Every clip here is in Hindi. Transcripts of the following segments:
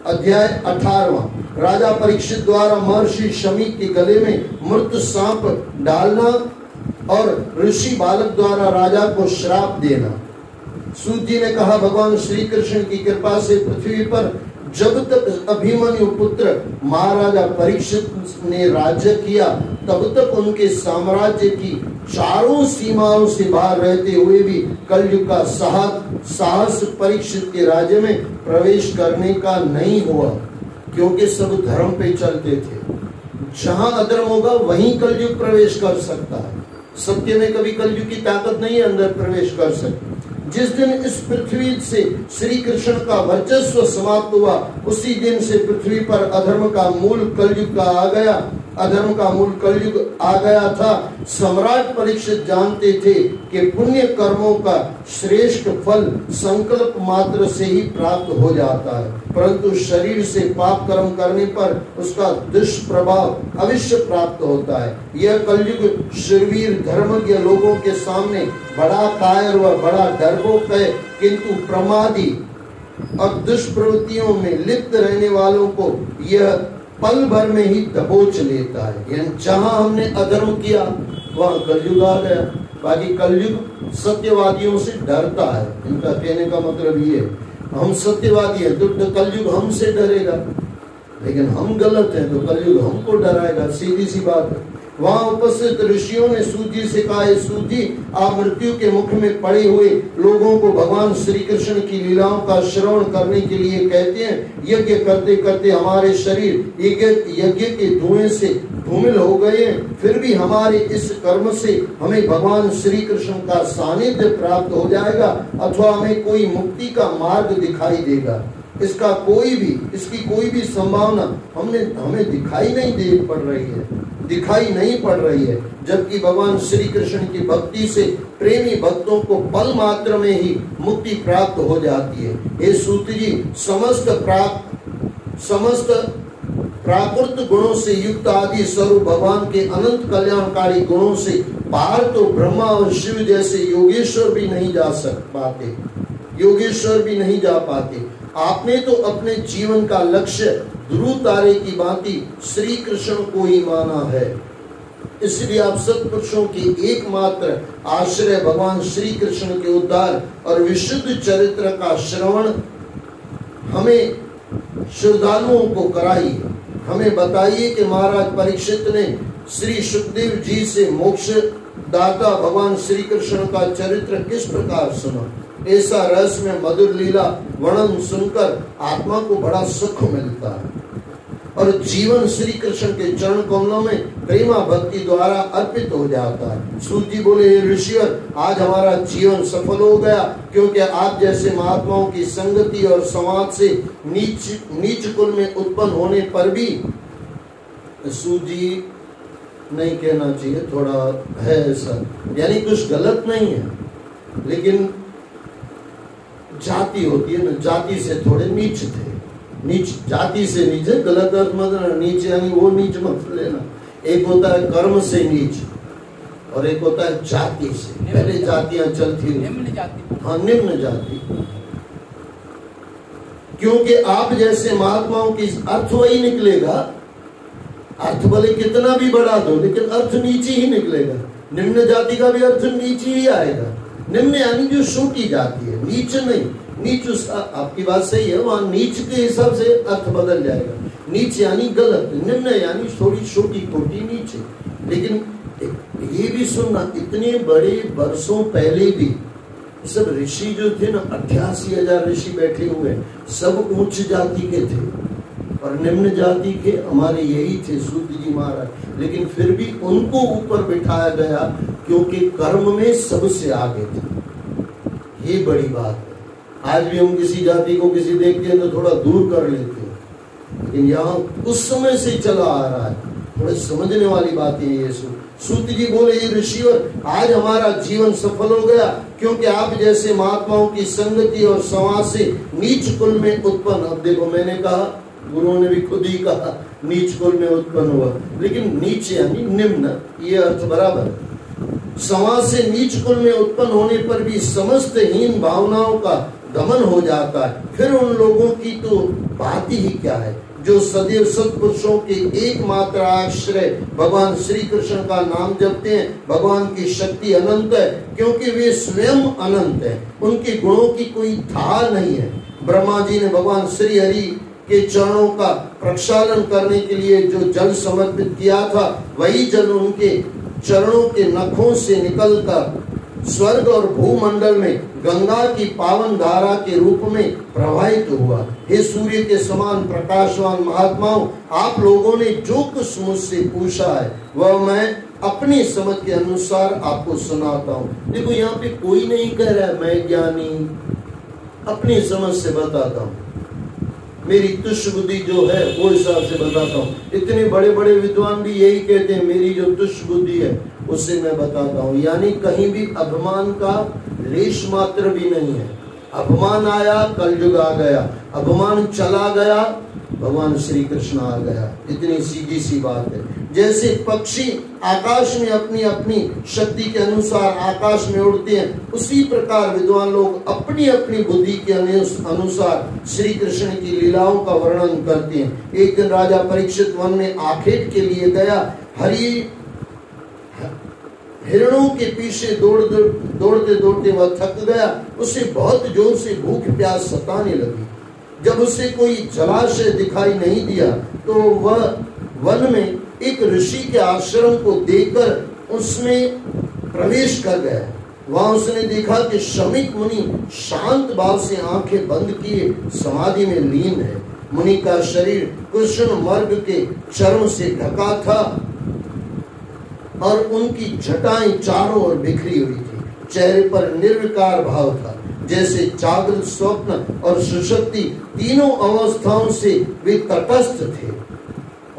अध्याय 18। राजा परीक्षित द्वारा महर्षि शमी के गले में मृत सांप डालना और ऋषि बालक द्वारा राजा को श्राप देना। सूत जी ने कहा, भगवान श्री कृष्ण की कृपा से पृथ्वी पर जब तक अभिमन्यु पुत्र महाराजा परीक्षित ने राज्य किया, तब तक उनके साम्राज्य की चारों सीमाओं से बाहर रहते हुए भी कलयुग का साहस परीक्षित के राज्य में प्रवेश करने का नहीं हुआ, क्योंकि सब धर्म पे चलते थे। जहां अधर्म होगा वहीं कलयुग प्रवेश कर सकता है। सत्य में कभी कलयुग की ताकत नहीं अंदर प्रवेश कर सकती। जिस दिन इस पृथ्वी से श्री कृष्ण का वर्चस्व समाप्त हुआ, उसी दिन से पृथ्वी पर अधर्म का मूल कलयुग आ गया था। सम्राट परीक्षित जानते थे कि पुण्य कर्मों का श्रेष्ठ फल संकल्प मात्र से ही प्राप्त हो जाता है, परंतु शरीर से पाप कर्म करने पर उसका दुष्प्रभाव अवश्य प्राप्त होता है। यह कलयुग शूरवीर धर्मज्ञ लोगों के सामने बड़ा कायर व बड़ा डरपोक है, किंतु प्रमादी और दुष्प्रवृत्तियों में लिप्त रहने वालों को यह पल भर में ही दबोच लेता है। यानी जहां हमने अधर्म किया वहां कलयुग आ गया। बाकी कलयुग सत्यवादियों से डरता है। इनका कहने का मतलब ये, हम सत्यवादी हैं तो कलयुग हमसे डरेगा, लेकिन हम गलत हैं तो कलयुग हमको डराएगा। सीधी सी बात है। वहां उपस्थित ऋषियों ने सूत जी से कहा, सूत जी, आप मृत्यु के मुख में पड़े हुए लोगों को भगवान श्री कृष्ण की लीलाओं का श्रवण करने के लिए कहते हैं। यज्ञ करते करते हमारे शरीर यज्ञ के धुएं से धूमिल हो गए हैं, फिर भी हमारे इस कर्म से हमें भगवान श्री कृष्ण का सानिध्य प्राप्त हो जाएगा अथवा हमें कोई मुक्ति का मार्ग दिखाई देगा। इसकी कोई भी संभावना हमें दिखाई नहीं पड़ रही है, जबकि भगवान श्री कृष्ण की भक्ति से प्रेमी भक्तों को पल मात्र में ही मुक्ति प्राप्त हो जाती है। हे सूत जी, समस्त प्राकृत गुणों से युक्त आदि स्वरूप भगवान के अनंत कल्याणकारी गुणों से बाहर तो ब्रह्मा और शिव जैसे योगेश्वर भी नहीं जा पाते। आपने तो अपने जीवन का लक्ष्य ध्रुव तारे की भांति श्री कृष्ण को ही माना है, इसलिए आप सत्पुरुषों के एकमात्र आश्रय भगवान श्री कृष्ण के उद्धार और विशुद्ध चरित्र का श्रवण हमें श्रद्धालुओं को कराइए। हमें बताइए कि महाराज परीक्षित ने श्री सुखदेव जी से मोक्ष दाता भगवान श्री कृष्ण का चरित्र किस प्रकार सुना। ऐसा रहस्यमय मधुर लीला वर्णन सुनकर आत्मा को बड़ा सुख मिलता है और जीवन श्री कृष्ण के चरण कमलों में प्रेमा भक्ति द्वारा अर्पित हो जाता है। सूत जी बोले, हे ऋषिवर, आज हमारा जीवन सफल हो गया, क्योंकि आप जैसे महात्माओं की संगति और समाज से नीच कुल में उत्पन्न होने पर भी, सूत जी नहीं कहना चाहिए, थोड़ा है ऐसा, यानी कुछ गलत नहीं है, लेकिन जाति होती है ना, जाति से थोड़े नीच थे। नीच जाति से नीचे गलत अर्थ मत, नीच यानी वो नीच मत लेना। एक होता है कर्म से नीच और एक होता है जाति से। पहले जातियां चलती, निम्न जाति, क्योंकि आप जैसे महात्माओं की अर्थ वही निकलेगा। अर्थ भले कितना भी बढ़ा दो, लेकिन अर्थ नीचे ही निकलेगा। निम्न जाति का भी अर्थ नीचे ही आएगा। निम्न यानी जो छोटी जाति है, नीच नहीं। नीच उसका, आपकी बात सही है, वहां नीच के हिसाब से अर्थ बदल जाएगा। नीच यानी गलत, निम्न यानी थोड़ी छोटी कोटि नीचे। लेकिन ये भी सुनना, इतने बड़े वर्षों पहले भी सब ऋषि जो थे ना, 88,000 ऋषि बैठे हुए, सब उच्च जाति के थे और निम्न जाति के हमारे यही थे सूत जी महाराज। लेकिन फिर भी उनको ऊपर बिठाया गया, क्योंकि कर्म में सबसे आगे थे। ये बड़ी बात है। आज भी हम किसी जाति को किसी देखते हैं तो थोड़ा दूर कर लेते हैं, लेकिन यहाँ उस समय से चला आ रहा है। थोड़े समझने वाली बातें ये सूत जी बोले, ये ऋषिवर, आज हमारा जीवन सफल हो गया, क्योंकि आप जैसे महात्माओं की संगति और समाज से नीच कुल में उत्पन्न। अब देखो, मैंने कहा, गुरुओं ने भी खुद ही कहा नीच कुल में उत्पन्न हुआ, लेकिन नीच यानी निम्न, ये अर्थ बराबर है। समाज से नीच कुल में उत्पन्न होने पर भी समस्त हीन भावनाओं का दमन हो जाता है, फिर उन लोगों की तो बात ही क्या है जो सदैव सत्पुरुषों के एकमात्र आश्रय भगवान श्री कृष्ण का नाम जपते हैं। भगवान की शक्ति अनंत है क्योंकि वे स्वयं अनंत है, उनके गुणों की कोई था नहीं है। ब्रह्मा जी ने भगवान श्री हरि के चरणों का प्रक्षालन करने के लिए जो जल समर्पित किया था, वही जल उनके चरणों के नखों से निकलकर स्वर्ग और भूमंडल में गंगा की पावन धारा के रूप में प्रवाहित हुआ। हे सूर्य के समान प्रकाशवान महात्माओं, आप लोगों ने जो कुछ मुझसे पूछा है वह मैं अपनी समझ के अनुसार आपको सुनाता हूँ। देखो यहाँ पे कोई नहीं कह रहा है मैं ज्ञानी, अपनी समझ से बताता हूँ, मेरी तुच्छ बुद्धि जो है वो हिसाब से बताता हूँ। इतने बड़े बड़े विद्वान भी यही कहते हैं, मेरी जो तुच्छ बुद्धि है उससे मैं बताता हूँ। यानी कहीं भी अभिमान का लेश मात्र भी नहीं है। अभिमान आया कलयुग आ गया, अभिमान चला गया भगवान श्री कृष्ण आ गया। इतनी सीधी सी बात है। जैसे पक्षी आकाश में अपनी अपनी शक्ति के अनुसार आकाश में उड़ते हैं, उसी प्रकार विद्वान लोग अपनी अपनी बुद्धि के अनुसार श्री कृष्ण की लीलाओं का वर्णन करते हैं। एक दिन राजा परीक्षित वन में आखेट के लिए गया। हिरणों के पीछे दौड़ते दौड़ते वह थक गया। उसे बहुत जोर से भूख प्यास सताने लगी। जब उसे कोई जलाशय दिखाई नहीं दिया तो वह वन में एक ऋषि के आश्रम को देखकर उसमें प्रवेश कर गया। वहां उसने देखा कि शमिक मुनि शांत भाव से आंखें बंद किए समाधि में लीन है। मुनि का शरीर कृष्ण मर्ग के चर्म से ढका था और उनकी जटाएं चारों ओर बिखरी हुई थी। चेहरे पर निर्विकार भाव था, जैसे जागृत, स्वप्न और सुषुप्ति तीनों अवस्थाओं से वे तटस्थ थे।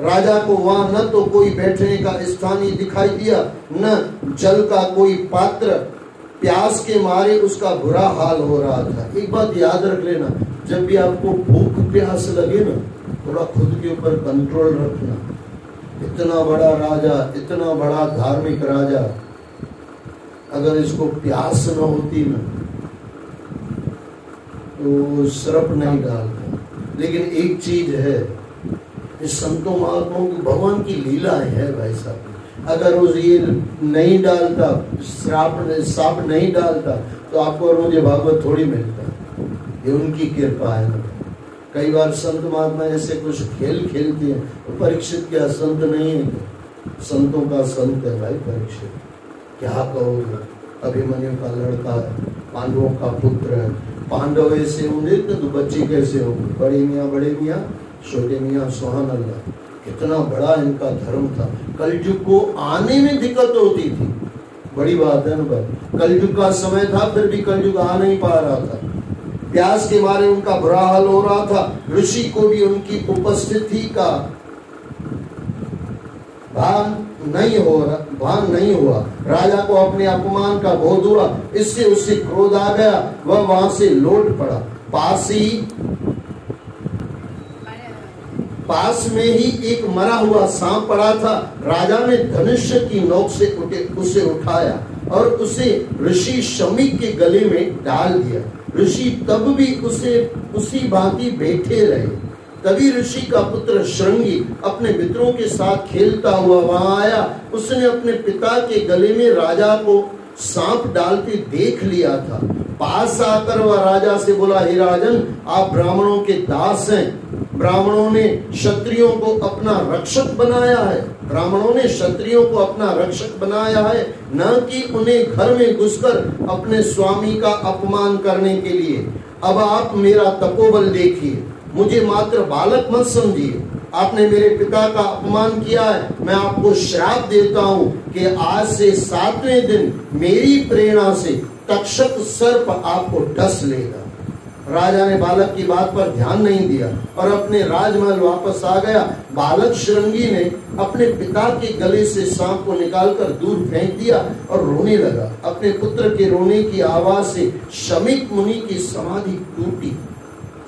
राजा को वहां न तो कोई बैठने का स्थान ही दिखाई दिया, न जल का कोई पात्र। प्यास के मारे उसका बुरा हाल हो रहा था। एक बात याद रख लेना, जब भी आपको भूख प्यास लगे ना, थोड़ा खुद के ऊपर कंट्रोल रखना। इतना बड़ा राजा, इतना बड़ा धार्मिक राजा, अगर इसको प्यास न होती ना तो सिरप नहीं डालता। लेकिन एक चीज है, इस संतों महात्माओं की भगवान की लीला है भाई साहब। अगर वो ये नहीं डालता, साप नहीं डालता तो आपको और मुझे भागवत थोड़ी मिलता। ये उनकी कृपा है। कई बार संत महात्मा ऐसे कुछ खेल खेलते हैं। तो परीक्षित क्या संत नहीं है? संतों का संत है भाई परीक्षित। क्या कहोगे? अभिमन्यु का लड़का है, पांडवों का पुत्र है। पांडव ऐसे होंगे तो बच्चे कैसे होंगे? बड़े मियाँ बड़े मियाँ, छोटे मियाँ सुहान अल्लाह। कितना बड़ा इनका धर्म था। कलयुग को आने में दिक्कत होती थी, बड़ी बात है ना भाई। कलयुग का समय था फिर भी कलयुग आ नहीं पा रहा था। प्यास के मारे उनका बुरा हाल हो रहा था। ऋषि को भी उनकी उपस्थिति का भान नहीं हुआ। राजा को अपने अपमान का बोध हुआ, इससे उससे क्रोध आ गया। वह वहां से लौट पड़ा। पास में ही एक मरा हुआ सांप पड़ा था। राजा ने धनुष की नोक से उसे उठाया और उसे ऋषि शमिक के गले में डाल दिया। ऋषि तब भी उसी भांति बैठे रहे। तभी ऋषि का पुत्र श्रृंगी अपने मित्रों के साथ खेलता हुआ वहां आया। उसने अपने पिता के गले में राजा को सांप डालते देख लिया था। पास आकर वह राजा से बोला, हे राजन, आप ब्राह्मणों के दास हैं। ब्राह्मणों ने क्षत्रियों को अपना रक्षक बनाया है। ब्राह्मणों ने क्षत्रियों को अपना रक्षक बनाया है, न कि उन्हें घर में घुसकर अपने स्वामी का अपमान करने के लिए। अब आप मेरा तपोबल देखिए, मुझे मात्र बालक मत समझिए। आपने मेरे पिता का अपमान किया है। मैं आपको श्राप देता हूँ कि आज से 7वें दिन मेरी प्रेरणा से तक्षक सर्प आपको डस लेगा। राजा ने बालक की बात पर ध्यान नहीं दिया और अपने राजमहल वापस आ गया। बालक श्रृंगी ने अपने पिता के गले से सांप को निकालकर दूर फेंक दिया और रोने लगा। अपने पुत्र के रोने की आवाज से शमिक मुनि की समाधि टूटी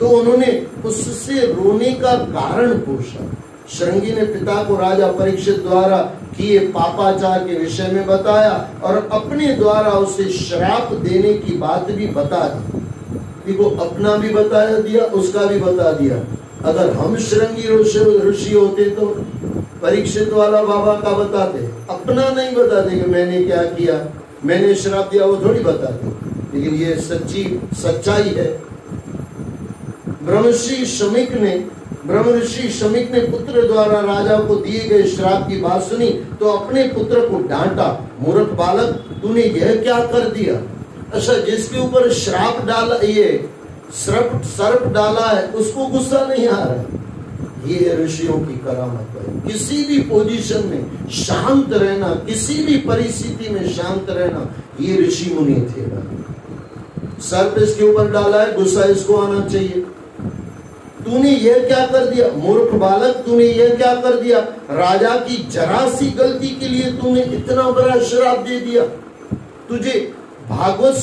तो उन्होंने उससे रोने का कारण पूछा। श्रृंगी ने पिता को राजा परीक्षित द्वारा किए पापाचार के विषय में बताया और अपने द्वारा उसे श्राप देने की बात भी बता दी। देखो अपना भी बताया दिया, उसका भी बता दिया। अगर हम श्रृंगी ऋषि होते तो परीक्षित वाला बाबा का बताते, अपना नहीं बताते कि मैंने क्या किया, मैंने श्राप दिया, वो थोड़ी बताते। लेकिन ये सच्चाई है। ब्रह्मर्षि शमीक ने पुत्र द्वारा राजा को दिए गए श्राप की बात सुनी तो अपने पुत्र को डांटा, मूर्ख बालक, तूने यह क्या कर दिया। अच्छा, जिसके ऊपर श्राप डाला, ये सर्प डाला है, उसको गुस्सा नहीं आ रहा। ये ऋषियों की करामत है। किसी भी पोजीशन में शांत रहना, किसी भी परिस्थिति में शांत रहना, ये ऋषि मुनि थे। सर्प इसके ऊपर डाला है, गुस्सा इसको आना चाहिए। तूने यह क्या कर दिया, मूर्ख बालक, तूने यह क्या कर दिया। राजा की जरा सी गलती के लिए तूने इतना बड़ा श्राप दे दिया। तुझे भागवत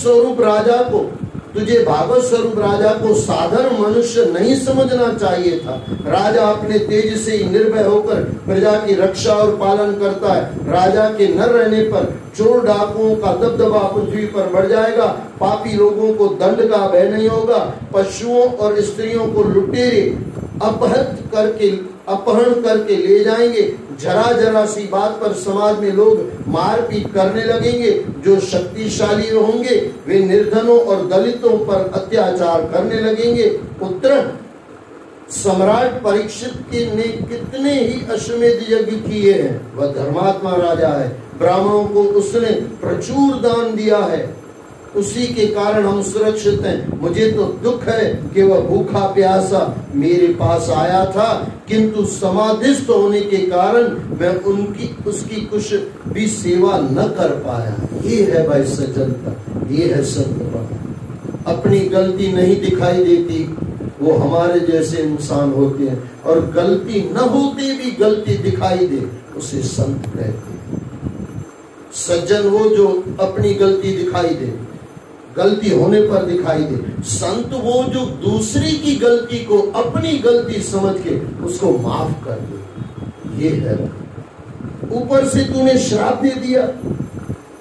स्वरूप राजा को साधारण मनुष्य नहीं समझना चाहिए था। राजा अपने तेज से ही निर्भय होकर प्रजा की रक्षा और पालन करता है। राजा के न रहने पर चोर डाकुओं का दबदबा पृथ्वी पर बढ़ जाएगा। पापी लोगों को दंड का भय नहीं होगा। पशुओं और स्त्रियों को लुटेरे अपहरण करके ले जाएंगे। जरा सी बात पर समाज में लोग मारपीट करने लगेंगे। जो शक्तिशाली होंगे वे निर्धनों और दलितों पर अत्याचार करने लगेंगे। पुत्र, सम्राट परीक्षित ने कितने ही अश्वमेध यज्ञ किए हैं। वह धर्मात्मा राजा है। ब्राह्मणों को उसने प्रचुर दान दिया है, उसी के कारण हम सुरक्षित हैं। मुझे तो दुख है कि वह भूखा प्यासा मेरे पास आया था, किंतु समाधिस्थ होने के कारण मैं उसकी कुछ भी सेवा न कर पाया। ये है भाई सज्जनता, ये है सत्य। अपनी गलती नहीं दिखाई देती, वो हमारे जैसे इंसान होते हैं, और गलती न होते भी गलती दिखाई दे, उसे संत कहते हैं। सज्जन वो जो अपनी गलती दिखाई दे, गलती होने पर दिखाई दे। संत वो जो दूसरे की गलती को अपनी गलती समझ के उसको माफ कर दे। ये है। ऊपर से तूने श्राप दे दिया,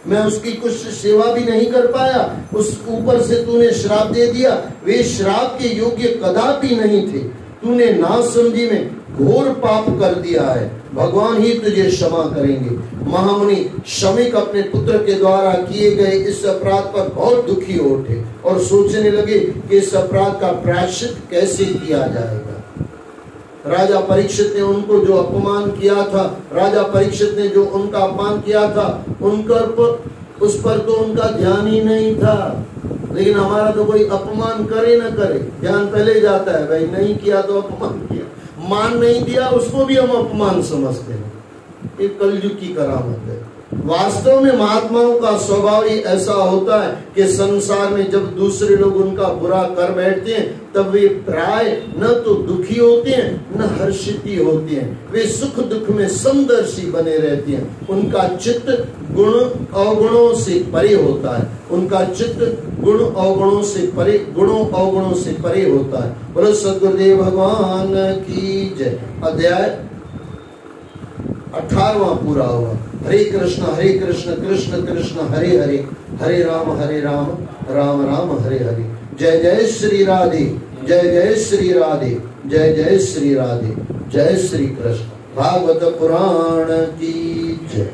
मैं उसकी कुछ सेवा भी नहीं कर पाया, उस ऊपर से तूने श्राप दे दिया। वे श्राप के योग्य कदापि नहीं थे। तूने नासमझी में घोर पाप कर दिया है। भगवान ही तुझे क्षमा करेंगे। महामुनि शमीक अपने पुत्र के द्वारा किए गए इस अपराध पर बहुत दुखी हो उठे और सोचने लगे कि इस अपराध का प्रायश्चित कैसे किया जाएगा। राजा परीक्षित ने उनको जो अपमान किया था, राजा परीक्षित ने जो उनका अपमान किया था, उस पर तो उनका ध्यान ही नहीं था। लेकिन हमारा तो कोई अपमान करे न करे, ध्यान पहले जाता है, भाई नहीं किया तो अपमान किया, मान नहीं दिया उसको भी हम अपमान समझते हैं। ये कलयुग की करामत है। वास्तव में महात्माओं का स्वभाव ही ऐसा होता है कि संसार में जब दूसरे लोग उनका बुरा कर बैठते हैं तब वे प्राय न तो दुखी होते हैं न हर्षित होते हैं। वे सुख दुख में समदर्शी बने रहते हैं। उनका चित्त गुण अवगुणों से परे होता है। उनका चित्त गुणों अवगुणों से परे होता है। बोलो सद्गुरुदेव भगवान की जय। अध्याय 18वां पूरा हुआ। हरे कृष्ण कृष्ण कृष्ण हरे हरे, हरे राम राम राम हरे हरे। जय जय श्री राधे, जय जय श्री राधे, जय जय श्री राधे, जय श्री कृष्ण। भागवत पुराण की जय।